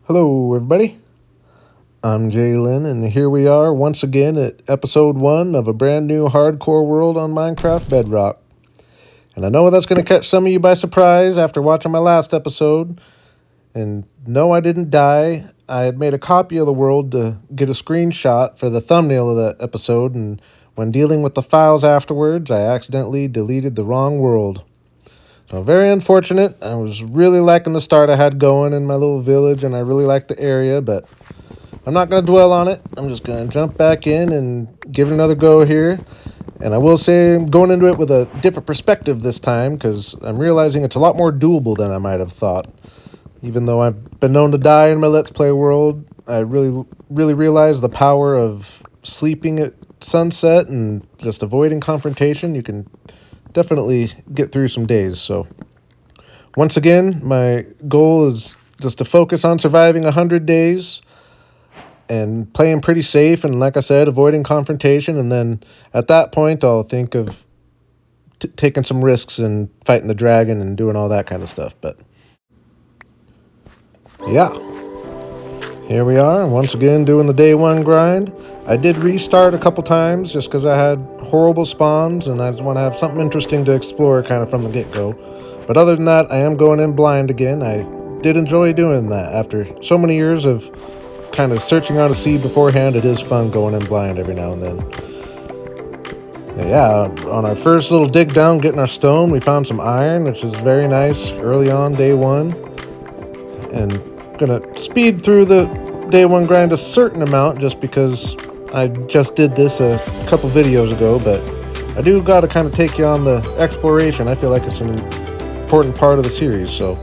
Hello, everybody. I'm Jalen, and here we are once again at episode 1 of a brand new hardcore world on Minecraft Bedrock. And I know that's going to catch some of you by surprise after watching my last episode. And no, I didn't die. I had made a copy of the world to get a screenshot for the thumbnail of that episode, and when dealing with the files afterwards, I accidentally deleted the wrong world. So very unfortunate. I was really liking the start I had going in my little village, and I really liked the area, but I'm not going to dwell on it. I'm just going to jump back in and give it another go here. And I will say I'm going into it with a different perspective this time because I'm realizing it's a lot more doable than I might have thought. Even though I've been known to die in my Let's Play world, I really realized the power of sleeping at sunset and just avoiding confrontation. You can definitely get through some days. So once again, my goal is just to focus on surviving 100 days and playing pretty safe, and like I said, avoiding confrontation. And then at that point, I'll think of taking some risks and fighting the dragon and doing all that kind of stuff. But yeah, here we are once again doing the day 1 grind. I did restart a couple times just because I had horrible spawns and I just want to have something interesting to explore kind of from the get-go. But other than that, I am going in blind again. I did enjoy doing that. After so many years of kind of searching out a seed beforehand, it is fun going in blind every now and then. And yeah, on our first little dig down getting our stone, we found some iron, which is very nice early on day 1. And gonna speed through the day 1 grind a certain amount just because I just did this a couple videos ago, but I do gotta kind of take you on the exploration. I feel like it's an important part of the series. So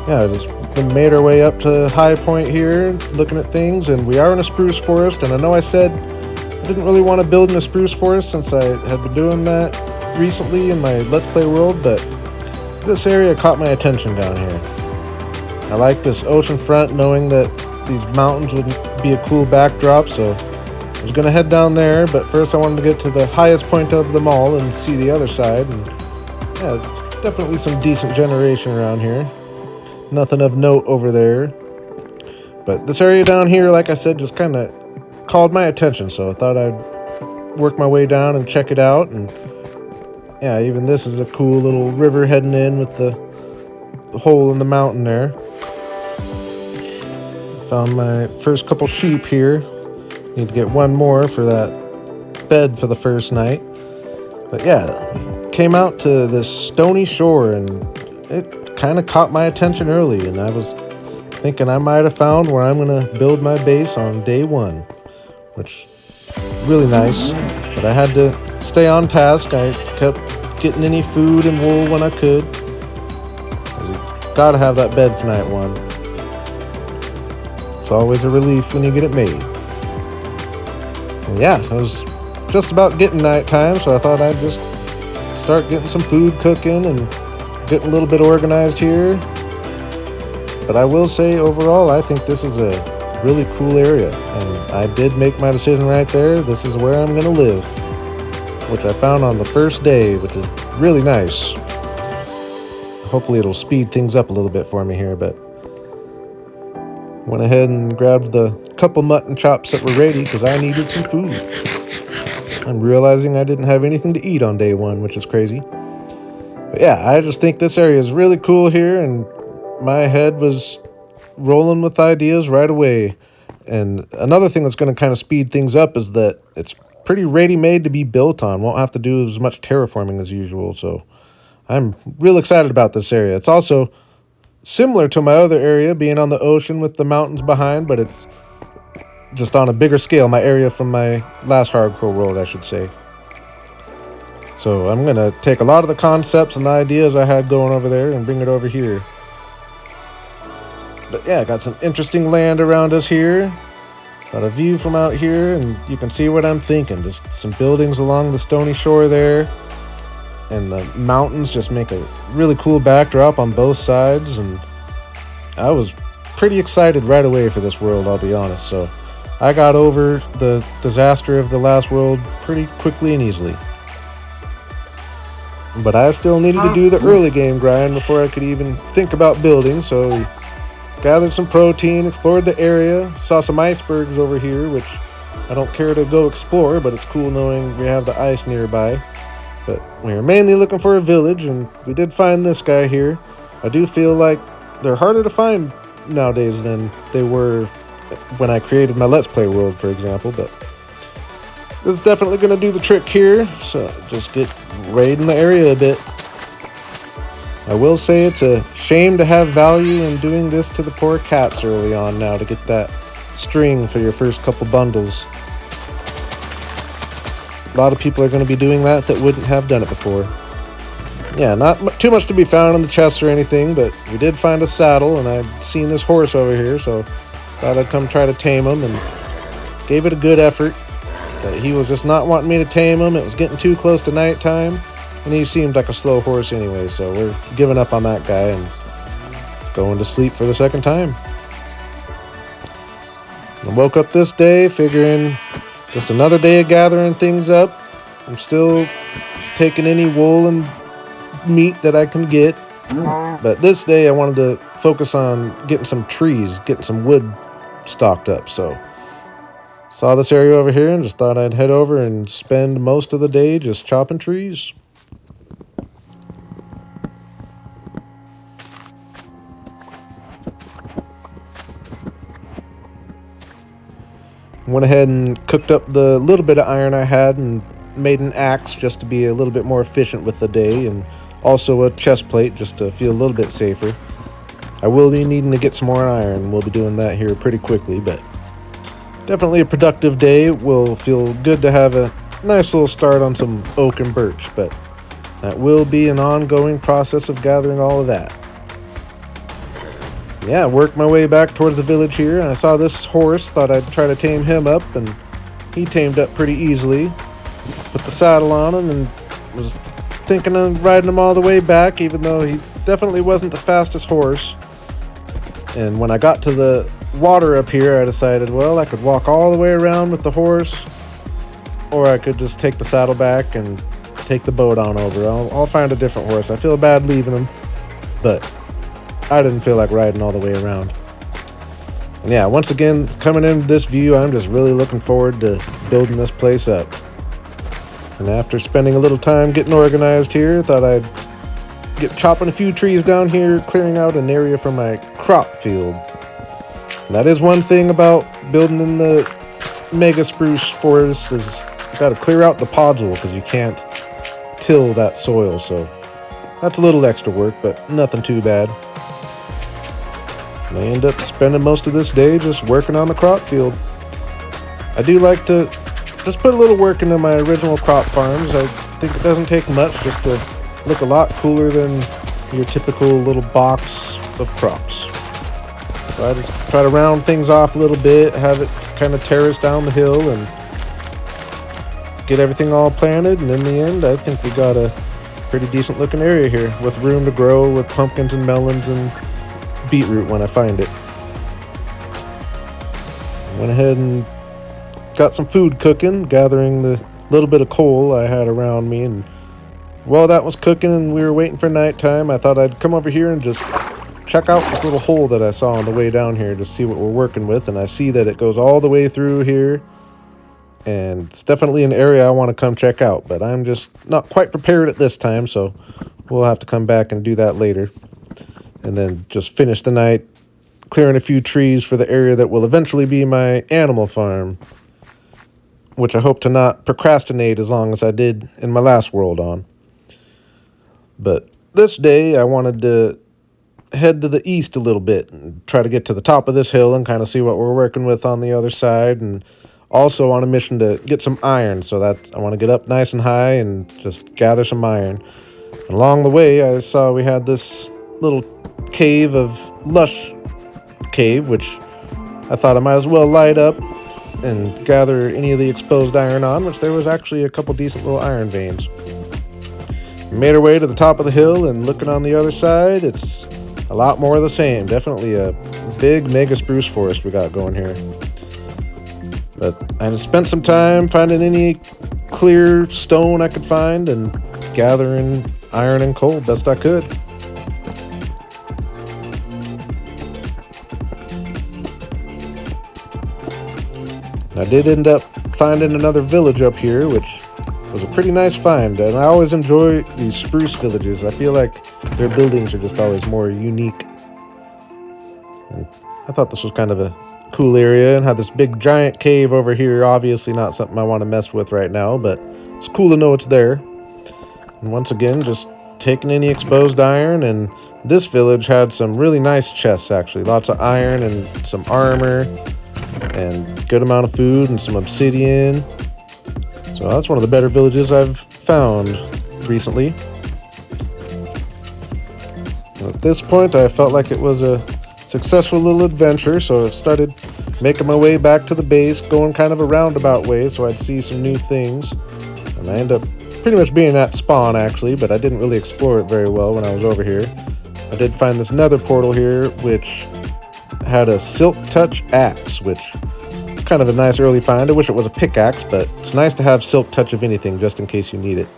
yeah, just made our way up to High Point here, looking at things, and we are in a spruce forest. And I know I said I didn't really want to build in a spruce forest since I had been doing that recently in my Let's Play world, but this area caught my attention down here. I like this ocean front, knowing that these mountains would be a cool backdrop, so I was going to head down there, but first I wanted to get to the highest point of them all and see the other side. And yeah, definitely some decent generation around here. Nothing of note over there. But this area down here, like I said, just kind of called my attention, so I thought I'd work my way down and check it out. And yeah, even this is a cool little river heading in with the hole in the mountain there. Found my first couple sheep here. Need to get one more for that bed for the first night. But yeah, came out to this stony shore, and it kind of caught my attention early, and I was thinking I might have found where I'm going to build my base on day 1, which is really nice. But I had to stay on task. I kept getting any food and wool when I could. Gotta have that bed for night 1. It's always a relief when you get it made. And yeah, it was just about getting nighttime, so I thought I'd just start getting some food cooking and getting a little bit organized here. But I will say overall, I think this is a really cool area, and I did make my decision right there. This is where I'm gonna live, which I found on the first day, which is really nice. Hopefully it'll speed things up a little bit for me here, but went ahead and grabbed the couple mutton chops that were ready because I needed some food. I'm realizing I didn't have anything to eat on day 1, which is crazy. But yeah, I just think this area is really cool here, and my head was rolling with ideas right away. And another thing that's going to kind of speed things up is that it's pretty ready-made to be built on. Won't have to do as much terraforming as usual, so I'm real excited about this area. It's also similar to my other area, being on the ocean with the mountains behind, but it's just on a bigger scale, my area from my last hardcore world, I should say. So I'm going to take a lot of the concepts and the ideas I had going over there and bring it over here. But yeah, got some interesting land around us here. Got a view from out here, and you can see what I'm thinking. Just some buildings along the stony shore there. And the mountains just make a really cool backdrop on both sides. And I was pretty excited right away for this world, I'll be honest. So I got over the disaster of the last world pretty quickly and easily. But I still needed to do the early game grind before I could even think about building, so we gathered some protein, explored the area, saw some icebergs over here, which I don't care to go explore, but it's cool knowing we have the ice nearby. But we were mainly looking for a village, and we did find this guy here. I do feel like they're harder to find nowadays than they were when I created my Let's Play world, for example, but this is definitely going to do the trick here, so just get raiding the area a bit. I will say it's a shame to have value in doing this to the poor cats early on now to get that string for your first couple bundles. A lot of people are going to be doing that wouldn't have done it before. Yeah, not too much to be found in the chests or anything, but we did find a saddle, and I'd seen this horse over here, so thought I'd come try to tame him, and gave it a good effort. But he was just not wanting me to tame him. It was getting too close to nighttime, and he seemed like a slow horse anyway, so we're giving up on that guy and going to sleep for the second time. I woke up this day figuring just another day of gathering things up. I'm still taking any wool and meat that I can get, but this day I wanted to focus on getting some trees, getting some wood stocked up, so saw this area over here and just thought I'd head over and spend most of the day just chopping trees. Went ahead and cooked up the little bit of iron I had and made an axe just to be a little bit more efficient with the day, and also a chest plate just to feel a little bit safer. I will be needing to get some more iron. We'll be doing that here pretty quickly, but definitely a productive day. Will feel good to have a nice little start on some oak and birch, but that will be an ongoing process of gathering all of that. Yeah, worked my way back towards the village here, and I saw this horse, thought I'd try to tame him up, and he tamed up pretty easily. Put the saddle on him and was thinking of riding him all the way back, even though he definitely wasn't the fastest horse. And when I got to the water up here, I decided, well, I could walk all the way around with the horse, or I could just take the saddle back and take the boat on over. I'll find a different horse. I feel bad leaving him, but I didn't feel like riding all the way around. And yeah, once again, coming into this view, I'm just really looking forward to building this place up. And after spending a little time getting organized here, thought I'd get chopping a few trees down here, clearing out an area for my crop field. And that is one thing about building in the mega spruce forest, is you got to clear out the podzol because you can't till that soil. So that's a little extra work, but nothing too bad. And I end up spending most of this day just working on the crop field. I do like to just put a little work into my original crop farms. I think it doesn't take much just to look a lot cooler than your typical little box of crops. So I just try to round things off a little bit, have it kind of terrace down the hill, and get everything all planted. And in the end, I think we got a pretty decent looking area here with room to grow with pumpkins and melons and beetroot when I find it. Went ahead and got some food cooking, gathering the little bit of coal I had around me, and while that was cooking and we were waiting for nighttime, I thought I'd come over here and just check out this little hole that I saw on the way down here to see what we're working with. And I see that it goes all the way through here, and it's definitely an area I want to come check out, but I'm just not quite prepared at this time, so we'll have to come back and do that later. And then just finish the night clearing a few trees for the area that will eventually be my animal farm, which I hope to not procrastinate as long as I did in my last world on. But this day I wanted to head to the east a little bit and try to get to the top of this hill and kind of see what we're working with on the other side, and also on a mission to get some iron, so that I want to get up nice and high and just gather some iron. And along the way I saw we had this little cave of lush cave, which I thought I might as well light up and gather any of the exposed iron on, which there was actually a couple decent little iron veins. We made our way to the top of the hill, and looking on the other side, it's a lot more of the same. Definitely a big mega spruce forest we got going here. But I just spent some time finding any clear stone I could find and gathering iron and coal best I could. I did end up finding another village up here, which was a pretty nice find, and I always enjoy these spruce villages. I feel like their buildings are just always more unique. And I thought this was kind of a cool area and had this big giant cave over here. Obviously not something I want to mess with right now, but it's cool to know it's there. And once again, just taking any exposed iron, and this village had some really nice chests actually. Lots of iron and some armor and good amount of food and some obsidian. So that's one of the better villages I've found recently. And at this point, I felt like it was a successful little adventure, so I started making my way back to the base, going kind of a roundabout way so I'd see some new things. And I ended up pretty much being at spawn actually, but I didn't really explore it very well when I was over here. I did find this nether portal here, which had a silk touch axe, which kind of a nice early find. I wish it was a pickaxe, but it's nice to have silk touch of anything just in case you need it.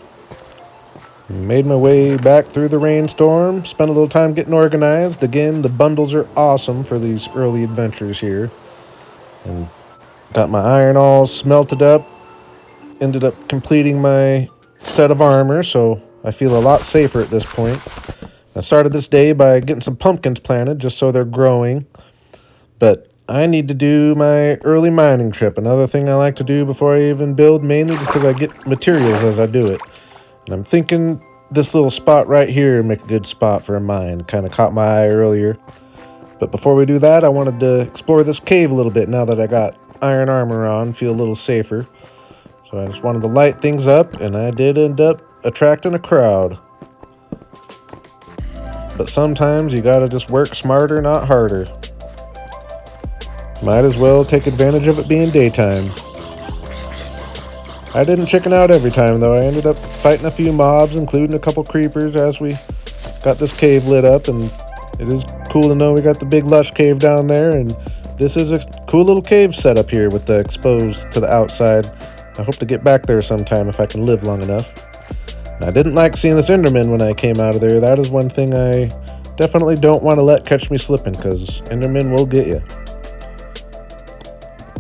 Made my way back through the rainstorm, spent a little time getting organized. Again, the bundles are awesome for these early adventures here. And got my iron all smelted up. Ended up completing my set of armor, so I feel a lot safer at this point. I started this day by getting some pumpkins planted just so they're growing. But I need to do my early mining trip, another thing I like to do before I even build, mainly just because I get materials as I do it. And I'm thinking this little spot right here would make a good spot for a mine. Kind of caught my eye earlier. But before we do that, I wanted to explore this cave a little bit now that I got iron armor on, feel a little safer. So I just wanted to light things up, and I did end up attracting a crowd. But sometimes you gotta just work smarter, not harder. Might as well take advantage of it being daytime. I didn't chicken out every time though. I ended up fighting a few mobs, including a couple creepers as we got this cave lit up, and it is cool to know we got the big lush cave down there, and this is a cool little cave set up here with the exposed to the outside. I hope to get back there sometime if I can live long enough. And I didn't like seeing this Enderman when I came out of there. That is one thing I definitely don't want to let catch me slipping, because Enderman will get you.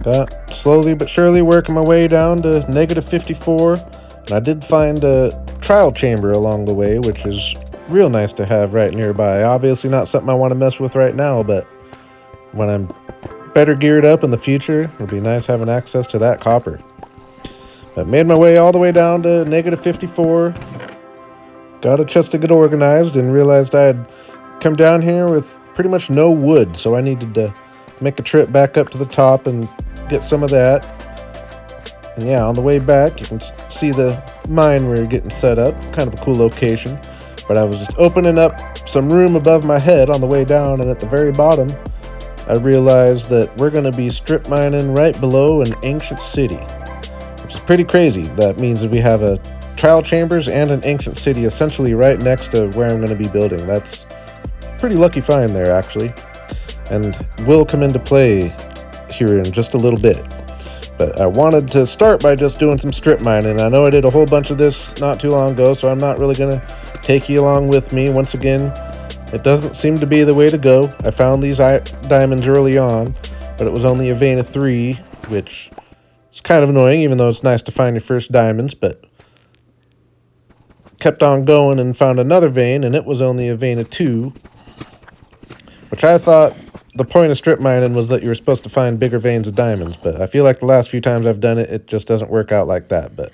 Got slowly but surely working my way down to -54, and I did find a trial chamber along the way, which is real nice to have right nearby. Obviously not something I want to mess with right now, but when I'm better geared up in the future, it'll be nice having access to that copper. I made my way all the way down to -54, got a chest to get organized, and realized I had come down here with pretty much no wood, so I needed to make a trip back up to the top and get some of that. And yeah, on the way back, you can see the mine we're getting set up. Kind of a cool location. But I was just opening up some room above my head on the way down, and at the very bottom, I realized that we're going to be strip mining right below an ancient city, which is pretty crazy. That means that we have a trial chambers and an ancient city essentially right next to where I'm going to be building. That's a pretty lucky find there, actually, and will come into play here in just a little bit. But I wanted to start by just doing some strip mining. I know I did a whole bunch of this not too long ago, so I'm not really going to take you along with me. Once again, it doesn't seem to be the way to go. I found these diamonds early on, but it was only a vein of 3, which is kind of annoying, even though it's nice to find your first diamonds. But kept on going and found another vein, and it was only a vein of 2, which I thought the point of strip mining was that you were supposed to find bigger veins of diamonds, but I feel like the last few times I've done it, it just doesn't work out like that. But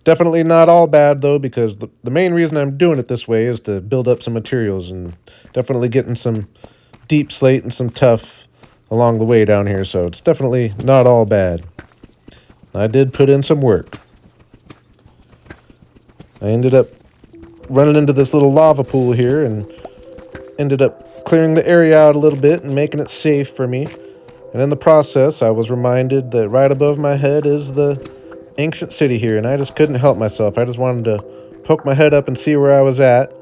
definitely not all bad, though, because the main reason I'm doing it this way is to build up some materials, and definitely getting some deep slate and some tough along the way down here, so it's definitely not all bad. I did put in some work. I ended up running into this little lava pool here, and ended up clearing the area out a little bit and making it safe for me. And in the process, I was reminded that right above my head is the ancient city here, and I just couldn't help myself. I just wanted to poke my head up and see where I was at.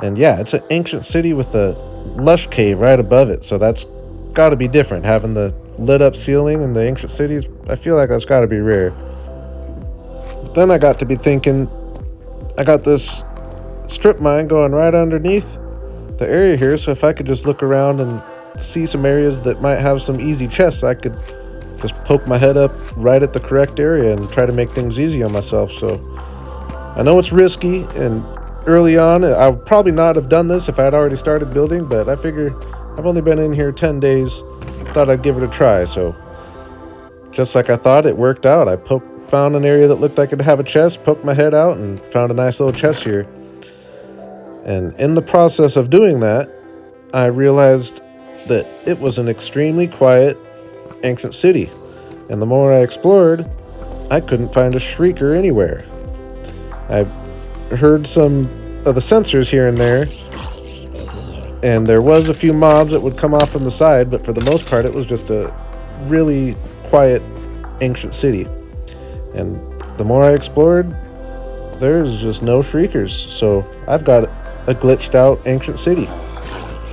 And yeah, it's an ancient city with a lush cave right above it, so that's got to be different. Having the lit up ceiling in the ancient cities, I feel like that's got to be rare. But then I got to be thinking, I got this strip mine going right underneath the area here, so if I could just look around and see some areas that might have some easy chests, I could just poke my head up right at the correct area and try to make things easy on myself. So I know it's risky, and early on I would probably not have done this if I had already started building, but I figure I've only been in here 10 days, thought I'd give it a try. So just like I thought, it worked out. I found an area that looked like it'd have a chest, poked my head out, and found a nice little chest here. And in the process of doing that, I realized that it was an extremely quiet, ancient city. And the more I explored, I couldn't find a shrieker anywhere. I heard some of the sensors here and there, and there was a few mobs that would come off from the side, but for the most part, it was just a really quiet, ancient city. And the more I explored, there's just no shriekers. So I've got a glitched out ancient city.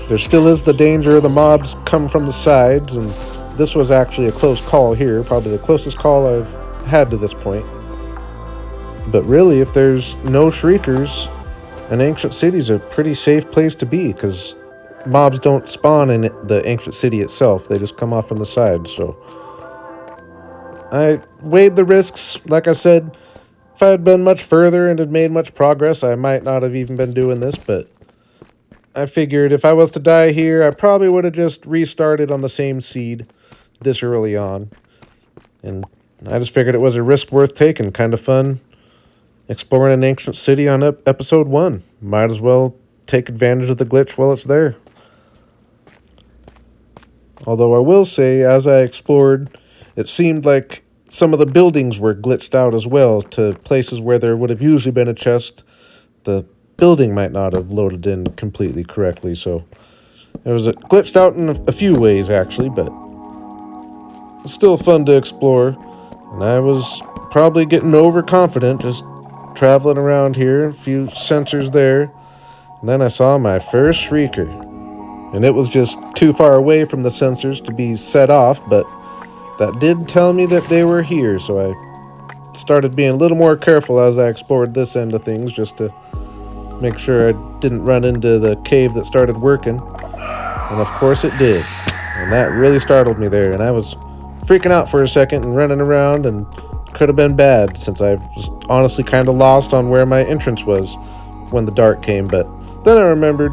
There still is the danger of the mobs come from the sides, and this was actually a close call here, probably the closest call I've had to this point. But really, if there's no shriekers, an ancient city's a pretty safe place to be, because mobs don't spawn in the ancient city itself, they just come off from the sides. So I weighed the risks. Like I said, if I had been much further and had made much progress, I might not have even been doing this, but I figured if I was to die here, I probably would have just restarted on the same seed this early on. And I just figured it was a risk worth taking. Kind of fun exploring an ancient city on episode 1. Might as well take advantage of the glitch while it's there. Although I will say, as I explored, it seemed like some of the buildings were glitched out as well to places where there would have usually been a chest. The building might not have loaded in completely correctly, so it was glitched out in a few ways actually, but it's still fun to explore. And I was probably getting overconfident just traveling around here, a few sensors there, and then I saw my first shrieker, and it was just too far away from the sensors to be set off, but that did tell me that they were here, so I started being a little more careful as I explored this end of things, just to make sure I didn't run into the cave that started working. And of course it did. And that really startled me there. And I was freaking out for a second and running around, and could have been bad, since I was honestly kind of lost on where my entrance was when the dark came. But then I remembered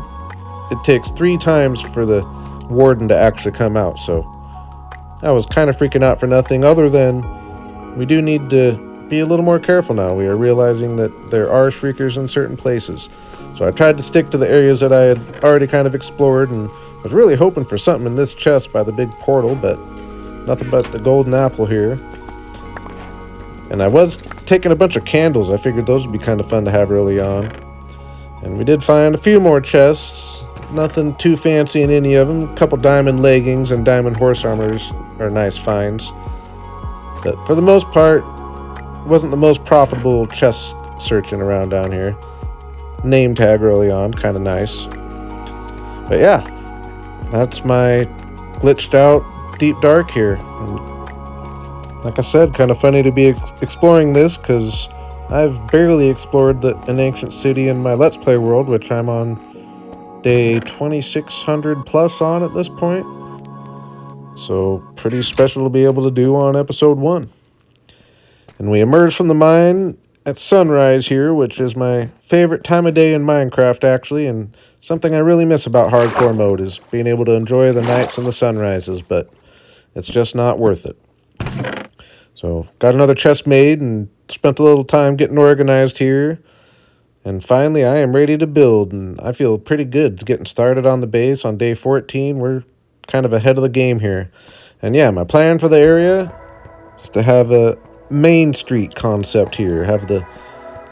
it takes 3 times for the warden to actually come out. So I was kind of freaking out for nothing, other than we do need to be a little more careful now. We are realizing that there are shriekers in certain places. So I tried to stick to the areas that I had already kind of explored, and was really hoping for something in this chest by the big portal, but nothing but the golden apple here. And I was taking a bunch of candles. I figured those would be kind of fun to have early on. And we did find a few more chests. Nothing too fancy in any of them. A couple diamond leggings and diamond horse armors are nice finds. But for the most part, wasn't the most profitable chest searching around down here. Name tag early on, kind of nice. But yeah, that's my glitched out deep dark here. And like I said, kind of funny to be exploring this, because I've barely explored an ancient city in my Let's Play world, which I'm on day 2600 plus on at this point. So pretty special to be able to do on episode 1. And we emerged from the mine at sunrise here, which is my favorite time of day in Minecraft, actually, and something I really miss about hardcore mode is being able to enjoy the nights and the sunrises, but it's just not worth it. So got another chest made and spent a little time getting organized here, and finally I am ready to build, and I feel pretty good getting started on the base on day 14. We're kind of ahead of the game here. And yeah, my plan for the area is to have a Main Street concept here. Have the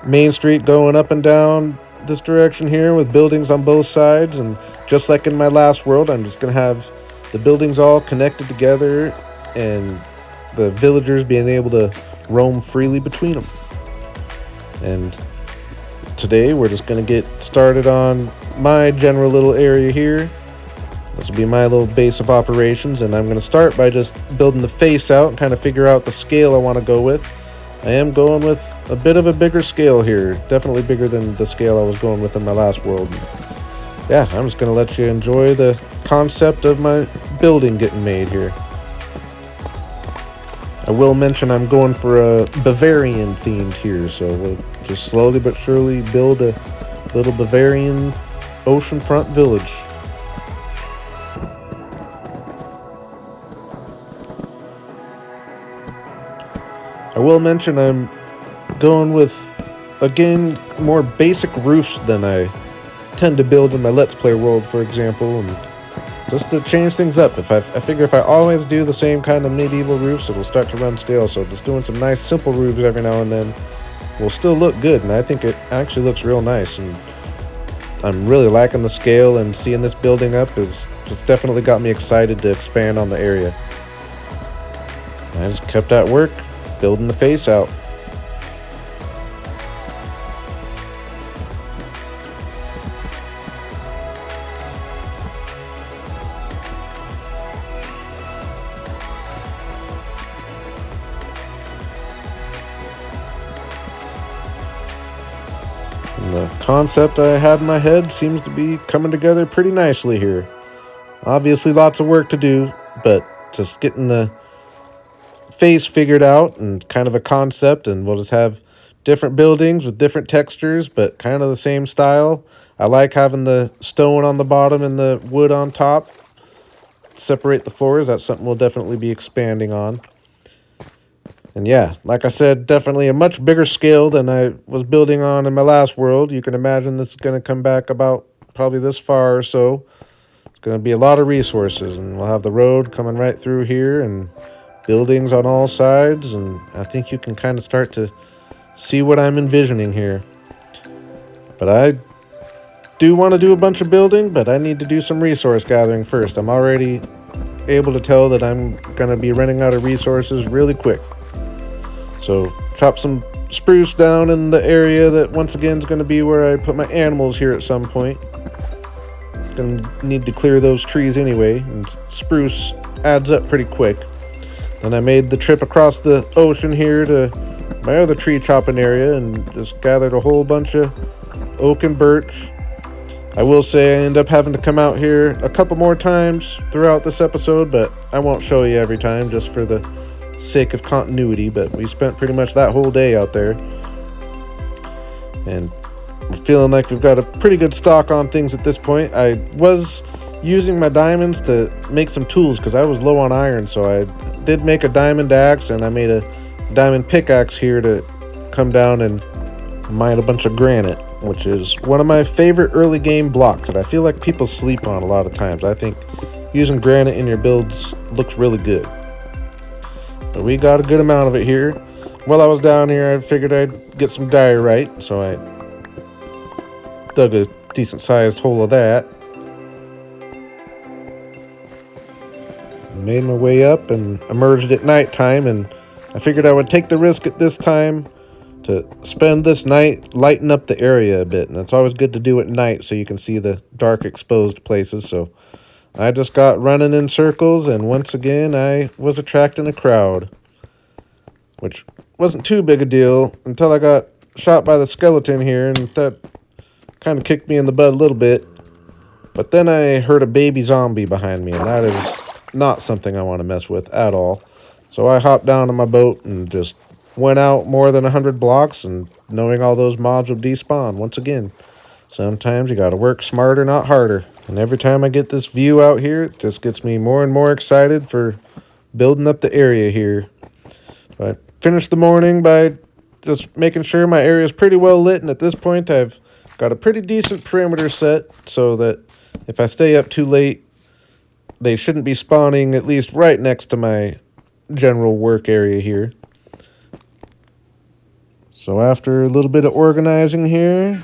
Main Street going up and down this direction here with buildings on both sides, and just like in my last world, I'm just going to have the buildings all connected together and the villagers being able to roam freely between them. And today we're just going to get started on my general little area here. This will be my little base of operations, and I'm going to start by just building the face out and kind of figure out the scale I want to go with. I am going with a bit of a bigger scale here, definitely bigger than the scale I was going with in my last world. Yeah, I'm just going to let you enjoy the concept of my building getting made here. I will mention I'm going for a Bavarian themed here, so we'll just slowly but surely build a little Bavarian oceanfront village. I will mention I'm going with, again, more basic roofs than I tend to build in my Let's Play world, for example, and just to change things up. I figure if I always do the same kind of medieval roofs, it'll start to run stale, so just doing some nice simple roofs every now and then will still look good, and I think it actually looks real nice, and I'm really liking the scale, and seeing this building up is just definitely got me excited to expand on the area. I just kept at work, building the face out. And the concept I had in my head seems to be coming together pretty nicely here. Obviously lots of work to do, but just getting the face figured out and kind of a concept, and we'll just have different buildings with different textures, but kind of the same style. I like having the stone on the bottom and the wood on top. Separate the floors, that's something we'll definitely be expanding on. And yeah, like I said, definitely a much bigger scale than I was building on in my last world. You can imagine this is going to come back about probably this far or so. It's going to be a lot of resources, and we'll have the road coming right through here and buildings on all sides, and I think you can kind of start to see what I'm envisioning here. But I do want to do a bunch of building, but I need to do some resource gathering first. I'm already able to tell that I'm going to be running out of resources really quick. So chop some spruce down in the area that once again is going to be where I put my animals here at some point. Going to need to clear those trees anyway, and spruce adds up pretty quick. Then I made the trip across the ocean here to my other tree chopping area and just gathered a whole bunch of oak and birch. I will say I end up having to come out here a couple more times throughout this episode, but I won't show you every time just for the sake of continuity. But we spent pretty much that whole day out there, and I'm feeling like we've got a pretty good stock on things at this point. I was using my diamonds to make some tools because I was low on iron, so I did make a diamond axe, and I made a diamond pickaxe here to come down and mine a bunch of granite, which is one of my favorite early game blocks that I feel like people sleep on a lot of times. I think using granite in your builds looks really good. But we got a good amount of it here. While I was down here, I figured I'd get some diorite, so I dug a decent sized hole of that. Made my way up and emerged at nighttime, and I figured I would take the risk at this time to spend this night lighting up the area a bit. And it's always good to do at night so you can see the dark exposed places. So I just got running in circles, and once again I was attracting a crowd, which wasn't too big a deal until I got shot by the skeleton here, and that kind of kicked me in the butt a little bit. But then I heard a baby zombie behind me, and that is not something I want to mess with at all. So I hopped down on my boat and just went out more than 100 blocks, and knowing all those mobs would despawn once again. Sometimes you gotta work smarter, not harder. And every time I get this view out here, it just gets me more and more excited for building up the area here. So I finished the morning by just making sure my area is pretty well lit, and at this point I've got a pretty decent perimeter set so that if I stay up too late, they shouldn't be spawning at least right next to my general work area here. So after a little bit of organizing here,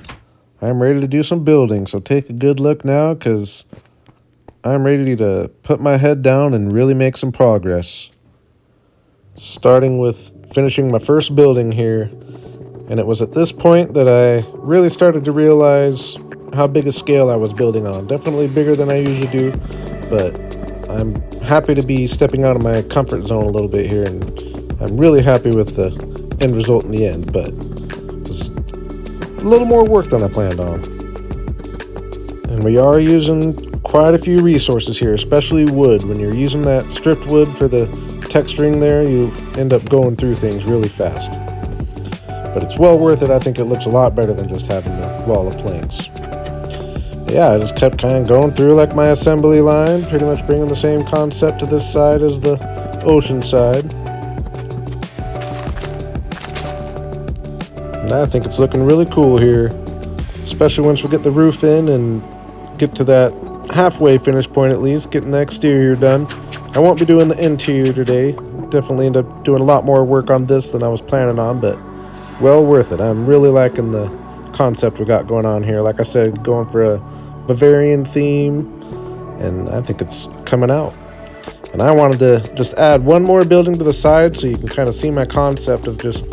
I'm ready to do some building. So take a good look now, because I'm ready to put my head down and really make some progress. Starting with finishing my first building here. And it was at this point that I really started to realize how big a scale I was building on. Definitely bigger than I usually do, but I'm happy to be stepping out of my comfort zone a little bit here, and I'm really happy with the end result in the end, but it's a little more work than I planned on. And we are using quite a few resources here, especially wood. When you're using that stripped wood for the texturing there, you end up going through things really fast. But it's well worth it. I think it looks a lot better than just having the wall of planks. Yeah, I just kept kind of going through like my assembly line, pretty much bringing the same concept to this side as the ocean side. And I think it's looking really cool here, especially once we get the roof in and get to that halfway finish point at least, getting the exterior done. I won't be doing the interior today. Definitely end up doing a lot more work on this than I was planning on, but well worth it. I'm really liking the concept we got going on here. Like I said, going for a Bavarian theme, and I think it's coming out. And I wanted to just add one more building to the side so you can kind of see my concept of just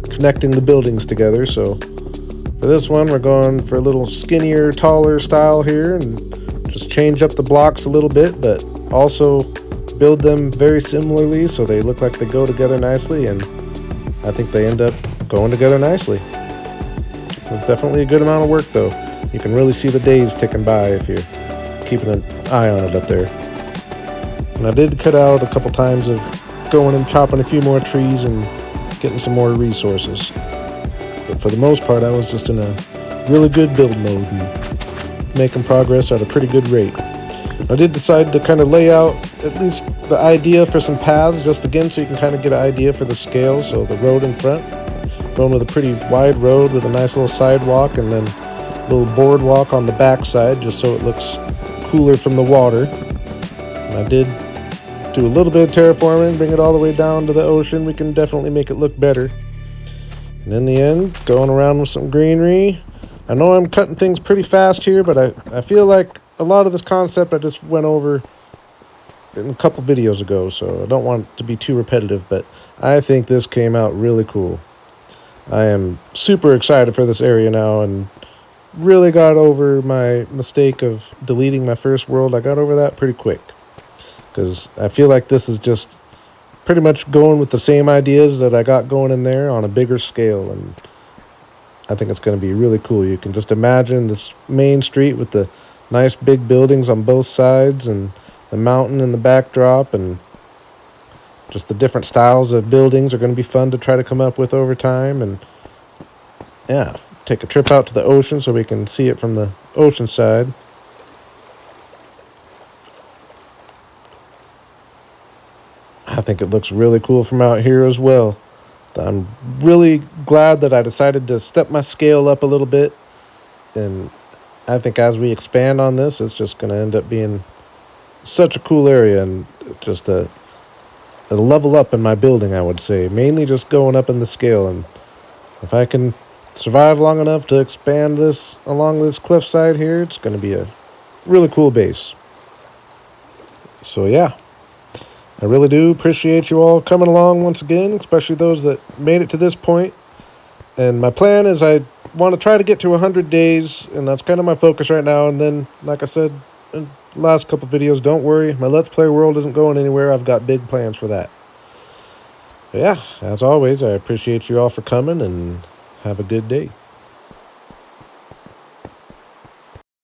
connecting the buildings together. So for this one, we're going for a little skinnier, taller style here, and just change up the blocks a little bit, but also build them very similarly so they look like they go together nicely, and I think they end up going together nicely. It was definitely a good amount of work though. You can really see the days ticking by if you're keeping an eye on it up there. And I did cut out a couple times of going and chopping a few more trees and getting some more resources. But for the most part, I was just in a really good build mode and making progress at a pretty good rate. I did decide to kind of lay out at least the idea for some paths, just again so you can kind of get an idea for the scale. So the road in front, going with a pretty wide road with a nice little sidewalk, and then a little boardwalk on the back side just so it looks cooler from the water. And I did do a little bit of terraforming, bring it all the way down to the ocean. We can definitely make it look better. And in the end, going around with some greenery. I know I'm cutting things pretty fast here, but I feel like a lot of this concept I just went over in a couple videos ago, so I don't want it to be too repetitive, but I think this came out really cool. I am super excited for this area now, and really got over my mistake of deleting my first world. I got over that pretty quick, because I feel like this is just pretty much going with the same ideas that I got going in there on a bigger scale, and I think it's going to be really cool. You can just imagine this main street with the nice big buildings on both sides and the mountain in the backdrop, and just the different styles of buildings are going to be fun to try to come up with over time. And yeah, take a trip out to the ocean so we can see it from the ocean side. I think it looks really cool from out here as well. I'm really glad that I decided to step my scale up a little bit, and I think as we expand on this, it's just going to end up being such a cool area, and just a level up in my building, I would say. Mainly just going up in the scale, and if I can survive long enough to expand this along this cliffside here, it's going to be a really cool base. So yeah, I really do appreciate you all coming along once again, especially those that made it to this point. And my plan is I want to try to get to 100 days, and that's kind of my focus right now. And then, like I said in the last couple videos, don't worry, my Let's Play world isn't going anywhere. I've got big plans for that. But yeah, as always, I appreciate you all for coming, and have a good day.